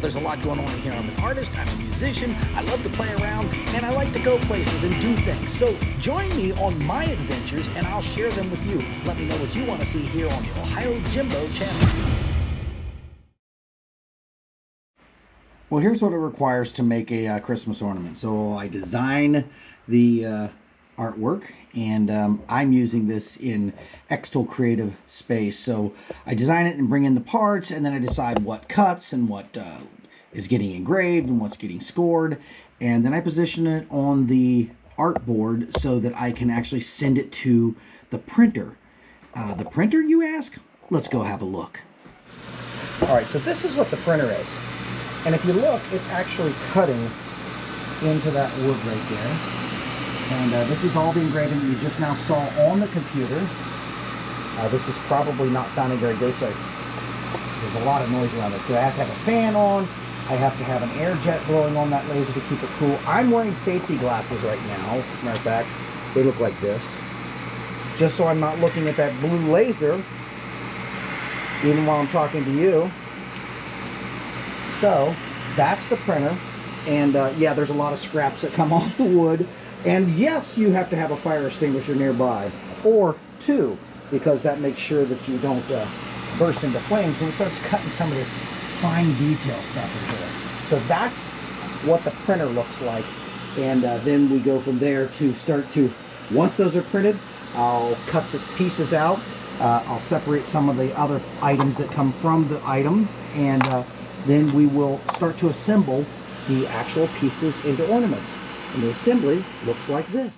there's a lot going on in here. I'm an artist, I'm a musician, I love to play around, and I like to go places and do things. So join me on my adventures and I'll share them with you. Let me know what you want to see here on the Ohio Jimbo channel. Well, here's what it requires to make a Christmas ornament. So I design the artwork, and I'm using this in Xtool Creative Space. So I design it and bring in the parts, and then I decide what cuts and what is getting engraved and what's getting scored, and then I position it on the artboard so that I can actually send it to the printer. The printer, you ask? Let's go have a look. All right, so this is what the printer is. And if you look, it's actually cutting into that wood right there. And this is all the engraving that you just now saw on the computer. This is probably not sounding very good, so there's a lot of noise around this. Because I have to have a fan on, I have to have an air jet blowing on that laser to keep it cool. I'm wearing safety glasses right now. As a matter of fact, they look like this. Just so I'm not looking at that blue laser, even while I'm talking to you. So that's the printer, and yeah, there's a lot of scraps that come off the wood, and yes, you have to have a fire extinguisher nearby, or two, because that makes sure that you don't burst into flames when it starts cutting some of this fine detail stuff in here. So that's what the printer looks like, and then we go from there to start to, once those are printed, I'll cut the pieces out, I'll separate some of the other items that come from the item, and then we will start to assemble the actual pieces into ornaments. And the assembly looks like this.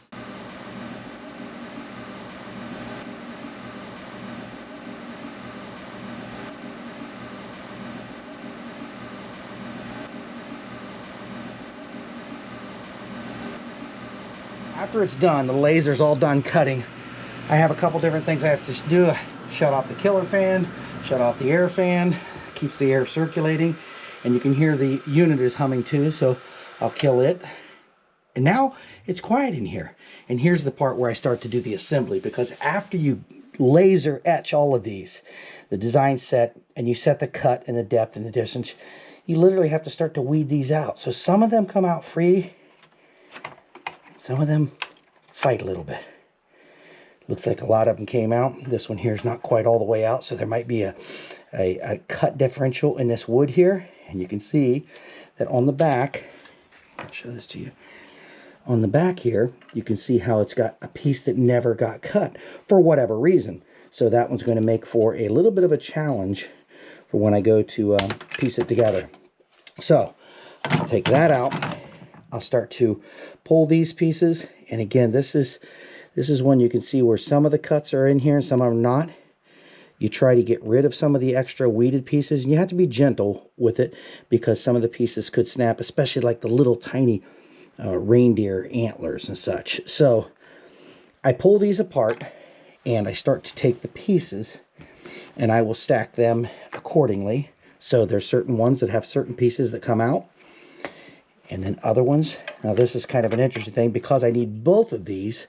After it's done, the laser's all done cutting, I have a couple different things I have to do. Shut off the killer fan, shut off the air fan, keeps the air circulating, and you can hear the unit is humming too, so I'll kill it. And now it's quiet in here. And here's the part where I start to do the assembly, because after you laser etch all of these, the design set, and you set the cut and the depth and the distance, you literally have to start to weed these out. So some of them come out free, some of them fight a little bit. Looks like a lot of them came out. This one here is not quite all the way out, so there might be a cut differential in this wood here. And you can see that on the back, I'll show this to you. On the back here, you can see how it's got a piece that never got cut for whatever reason. So that one's going to make for a little bit of a challenge for when I go to piece it together. So I'll take that out. I'll start to pull these pieces. And again, this is one you can see where some of the cuts are in here and some are not. You try to get rid of some of the extra weeded pieces, and you have to be gentle with it because some of the pieces could snap, especially like the little tiny reindeer antlers and such. So I pull these apart and I start to take the pieces and I will stack them accordingly. So there's certain ones that have certain pieces that come out, and then other ones. Now this is kind of an interesting thing because I need both of these.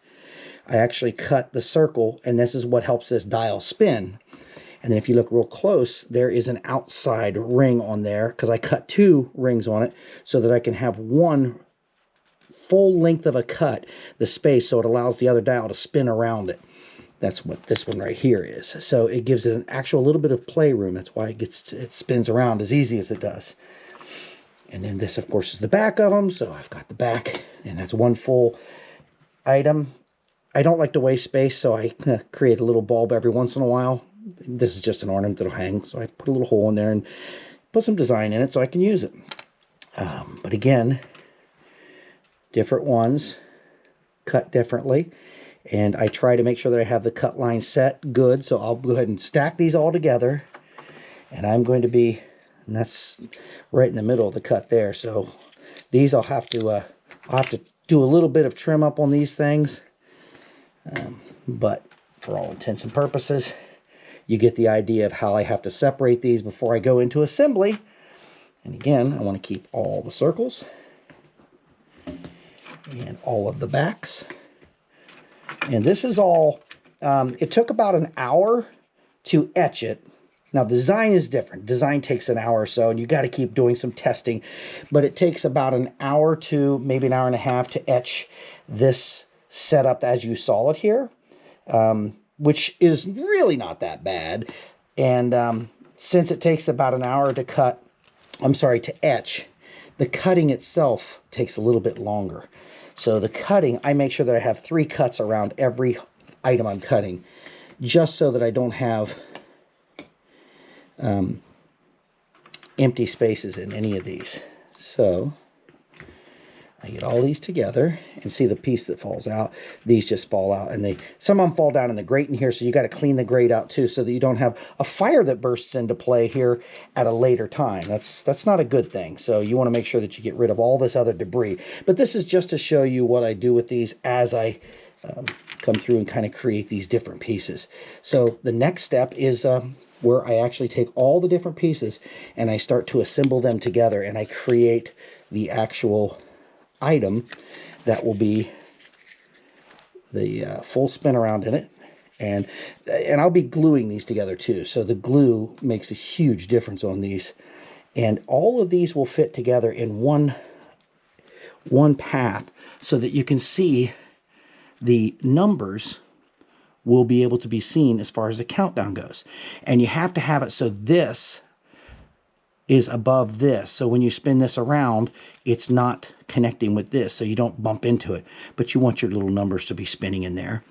I actually cut the circle, and this is what helps this dial spin. And then if you look real close, there is an outside ring on there because I cut two rings on it so that I can have one full length of a cut, the space, so it allows the other dial to spin around it. That's what this one right here is. So it gives it an actual little bit of play room. That's why it spins around as easy as it does. And then this, of course, is the back of them. So I've got the back, and that's one full item. I don't like to waste space, so I create a little bulb every once in a while. This is just an ornament that'll hang, so I put a little hole in there and put some design in it so I can use it. But again, different ones cut differently, and I try to make sure that I have the cut line set good. So I'll go ahead and stack these all together, and I'm going to be, and that's right in the middle of the cut there. So these I'll have to do a little bit of trim up on these things, but for all intents and purposes, you get the idea of how I have to separate these before I go into assembly. And again, I want to keep all the circles and all of the backs. And this is all, it took about an hour to etch it. Now, design is different. Design takes an hour or so, and you got to keep doing some testing. But it takes about an hour to maybe an hour and a half to etch this setup as you saw it here, which is really not that bad. And since it takes about an hour to to etch, the cutting itself takes a little bit longer. So the cutting, I make sure that I have 3 cuts around every item I'm cutting, just so that I don't have empty spaces in any of these. So I get all these together and see the piece that falls out. These just fall out, and some of them fall down in the grate in here, so you got to clean the grate out too, so that you don't have a fire that bursts into play here at a later time. That's not a good thing. So you want to make sure that you get rid of all this other debris. But this is just to show you what I do with these as I come through and kind of create these different pieces. So the next step is where I actually take all the different pieces and I start to assemble them together, and I create the actual item that will be the full spin around in it. And I'll be gluing these together too, so the glue makes a huge difference on these. And all of these will fit together in one path, so that you can see the numbers will be able to be seen as far as the countdown goes. And you have to have it so this is above this. So when you spin this around, it's not connecting with this, so you don't bump into it. But you want your little numbers to be spinning in there.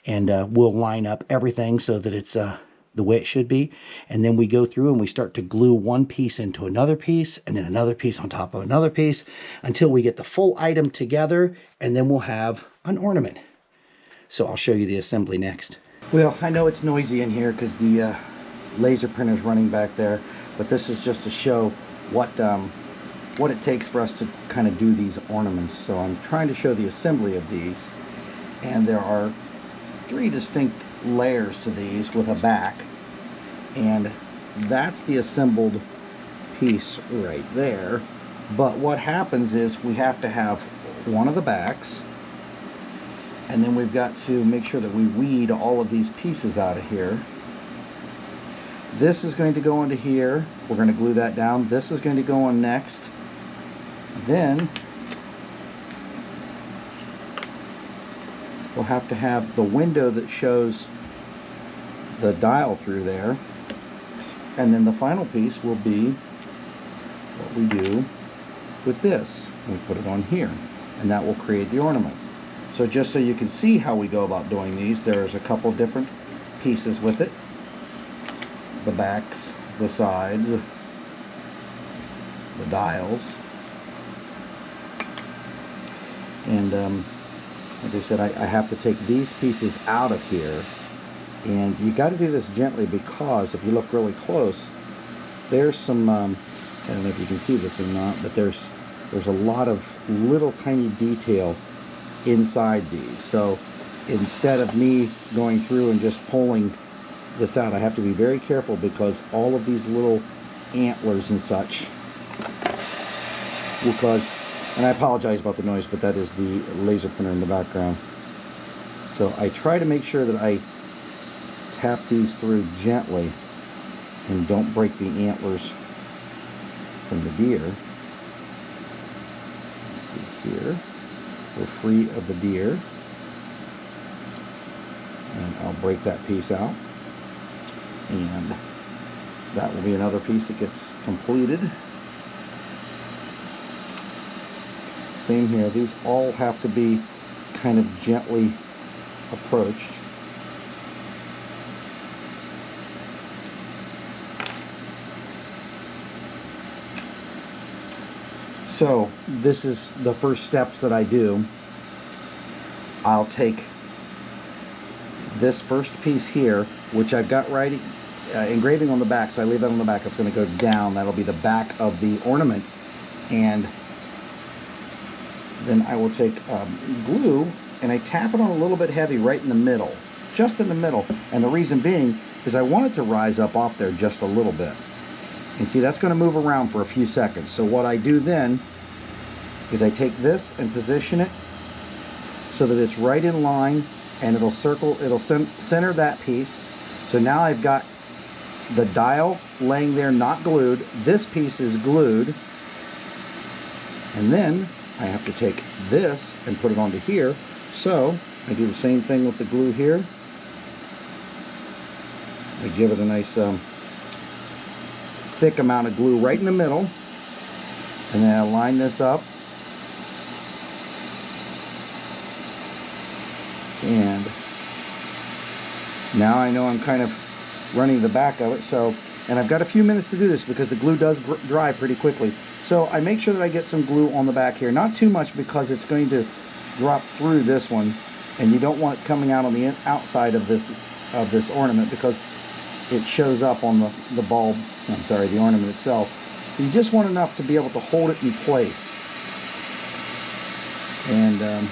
And we'll line up everything so that it's the way it should be. And then we go through and we start to glue one piece into another piece, and then another piece on top of another piece, until we get the full item together, and then we'll have an ornament. So I'll show you the assembly next. Well, I know it's noisy in here because the laser printer is running back there, but this is just to show what it takes for us to kind of do these ornaments. So I'm trying to show the assembly of these, and there are 3 distinct layers to these with a back, and that's the assembled piece right there. But what happens is we have to have one of the backs, and then we've got to make sure that we weed all of these pieces out of here. This is going to go into here. We're going to glue that down. This is going to go on next. Then we'll have to have the window that shows the dial through there. And then the final piece will be what we do with this. We put it on here, and that will create the ornament. So just so you can see how we go about doing these, there's a couple different pieces with it. The backs, the sides, the dials. And like I said, I have to take these pieces out of here. And you got to do this gently, because if you look really close, there's some, I don't know if you can see this or not, but there's a lot of little tiny detail inside these. So instead of me going through and just pulling this out, I have to be very careful, because all of these little antlers and such will cause, and I apologize about the noise, but that is the laser printer in the background. So I try to make sure that I tap these through gently and don't break the antlers from the deer. Here, we're free of the deer, and I'll break that piece out, and that will be another piece that gets completed. Same here, these all have to be kind of gently approached. So this is the first steps that I do. I'll take this first piece here, which I've got engraving on the back, so I leave that on the back. It's going to go down. That'll be the back of the ornament. And then I will take glue, and I tap it on a little bit heavy right in the middle, just in the middle. And the reason being is I want it to rise up off there just a little bit. And see, that's going to move around for a few seconds. So what I do then is I take this and position it so that it's right in line, and it'll center that piece. So now I've got the dial laying there not glued. This piece is glued. And then I have to take this and put it onto here. So I do the same thing with the glue here. I give it a nice thick amount of glue right in the middle. And then I line this up. And now I know I'm kind of running the back of it. So, and I've got a few minutes to do this because the glue does dry pretty quickly. So I make sure that I get some glue on the back here. Not too much because it's going to drop through this one. And you don't want it coming out on the outside of this ornament because it shows up on the bulb, I'm sorry, the ornament itself. So you just want enough to be able to hold it in place. And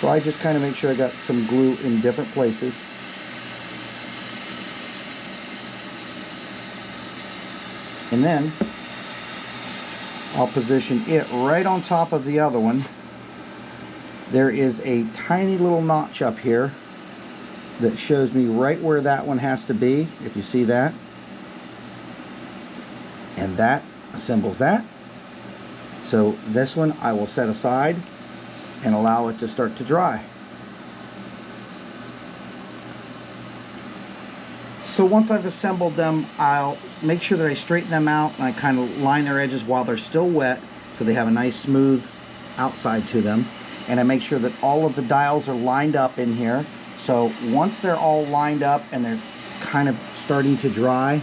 so I just kind of make sure I got some glue in different places. And then I'll position it right on top of the other one. There is a tiny little notch up here that shows me right where that one has to be, if you see that. And that assembles that. So this one I will set aside and allow it to start to dry. So once I've assembled them, I'll make sure that I straighten them out and I kind of line their edges while they're still wet so they have a nice smooth outside to them. And I make sure that all of the dials are lined up in here. So once they're all lined up and they're kind of starting to dry,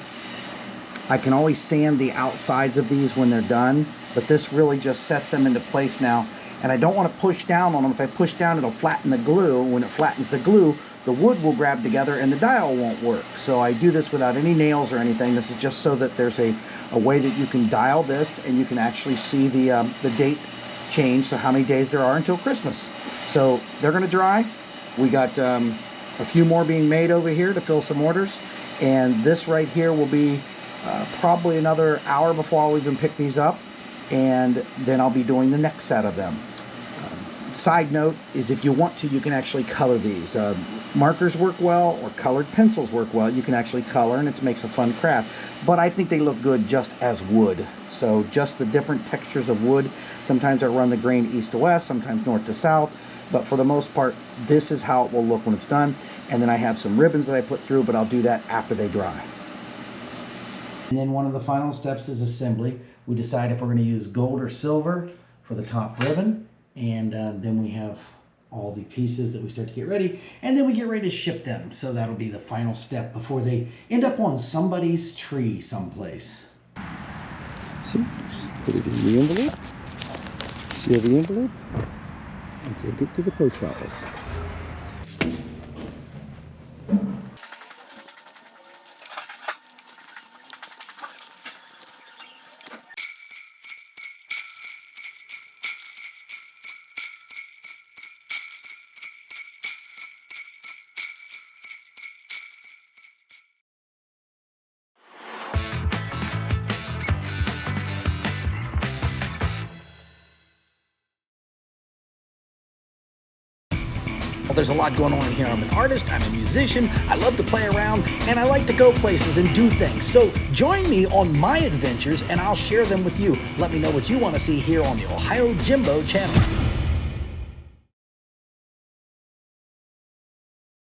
I can always sand the outsides of these when they're done, but this really just sets them into place now. And I don't want to push down on them. If I push down, it'll flatten the glue. When it flattens the glue, the wood will grab together and the dial won't work. So I do this without any nails or anything. This is just so that there's a way that you can dial this and you can actually see the date change, so how many days there are until Christmas. So they're going to dry. We got a few more being made over here to fill some orders. And this right here will be probably another hour before I'll even pick these up. And then I'll be doing the next set of them. Side note is if you want to, you can actually color these. Markers work well, or colored pencils work well. You can actually color and it makes a fun craft. But I think they look good just as wood. So just the different textures of wood. Sometimes I run the grain east to west, sometimes north to south. But for the most part, this is how it will look when it's done. And then I have some ribbons that I put through, but I'll do that after they dry. And then one of the final steps is assembly. We decide if we're going to use gold or silver for the top ribbon. And then we have all the pieces that we start to get ready. And then we get ready to ship them. So that'll be the final step before they end up on somebody's tree someplace. See, just put it in the envelope. Seal the envelope. And take it to the post office. Well, there's a lot going on here. I'm an artist, I'm a musician, I love to play around, and I like to go places and do things. So join me on my adventures and I'll share them with you. Let me know what you want to see here on the Ohio Jimbo channel.